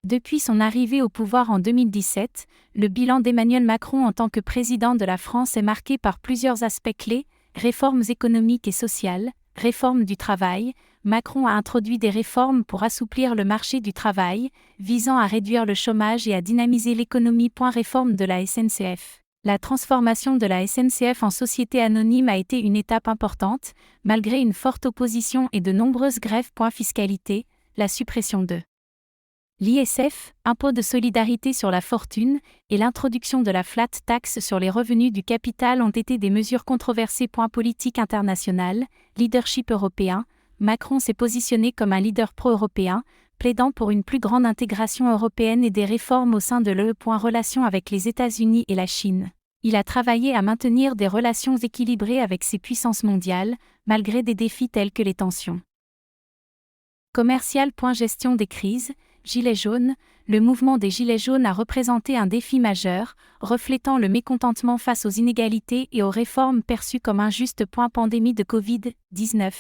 Depuis son arrivée au pouvoir en 2017, le bilan d'Emmanuel Macron en tant que président de la France est marqué par plusieurs aspects clés: réformes économiques et sociales, réforme du travail. Macron a introduit des réformes pour assouplir le marché du travail, visant à réduire le chômage et à dynamiser l'économie. Réforme de la SNCF. La transformation de la SNCF en société anonyme a été une étape importante, malgré une forte opposition et de nombreuses grèves. Fiscalité, la suppression de l'ISF, impôt de solidarité sur la fortune, et l'introduction de la flat tax sur les revenus du capital ont été des mesures controversées. Politique internationale, leadership européen. Macron s'est positionné comme un leader pro-européen, plaidant pour une plus grande intégration européenne et des réformes au sein de l'UE. Relations avec les États-Unis et la Chine. Il a travaillé à maintenir des relations équilibrées avec ces puissances mondiales, malgré des défis tels que les tensions commerciales. Gestion des crises. Gilets jaunes. Le mouvement des Gilets jaunes a représenté un défi majeur, reflétant le mécontentement face aux inégalités et aux réformes perçues comme injustes. Pandémie de Covid-19.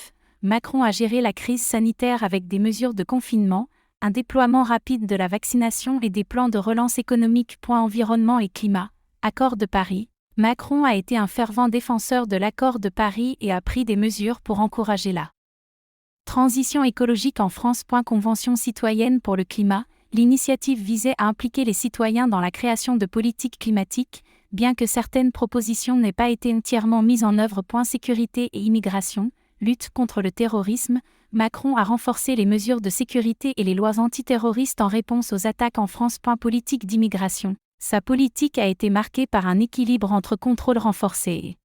Macron a géré la crise sanitaire avec des mesures de confinement, un déploiement rapide de la vaccination et des plans de relance économique. Environnement et climat. Accord de Paris. Macron a été un fervent défenseur de l'accord de Paris et a pris des mesures pour encourager la transition écologique en France. Convention citoyenne pour le climat. L'initiative visait à impliquer les citoyens dans la création de politiques climatiques, bien que certaines propositions n'aient pas été entièrement mises en œuvre. Sécurité et immigration. Lutte contre le terrorisme. Macron a renforcé les mesures de sécurité et les lois antiterroristes en réponse aux attaques en France. Politique d'immigration. Sa politique a été marquée par un équilibre entre contrôle renforcé et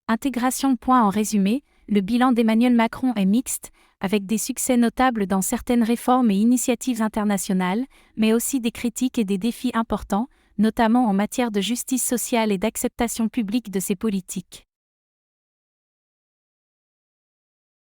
intégration. En résumé, le bilan d'Emmanuel Macron est mixte, avec des succès notables dans certaines réformes et initiatives internationales, mais aussi des critiques et des défis importants, notamment en matière de justice sociale et d'acceptation publique de ses politiques.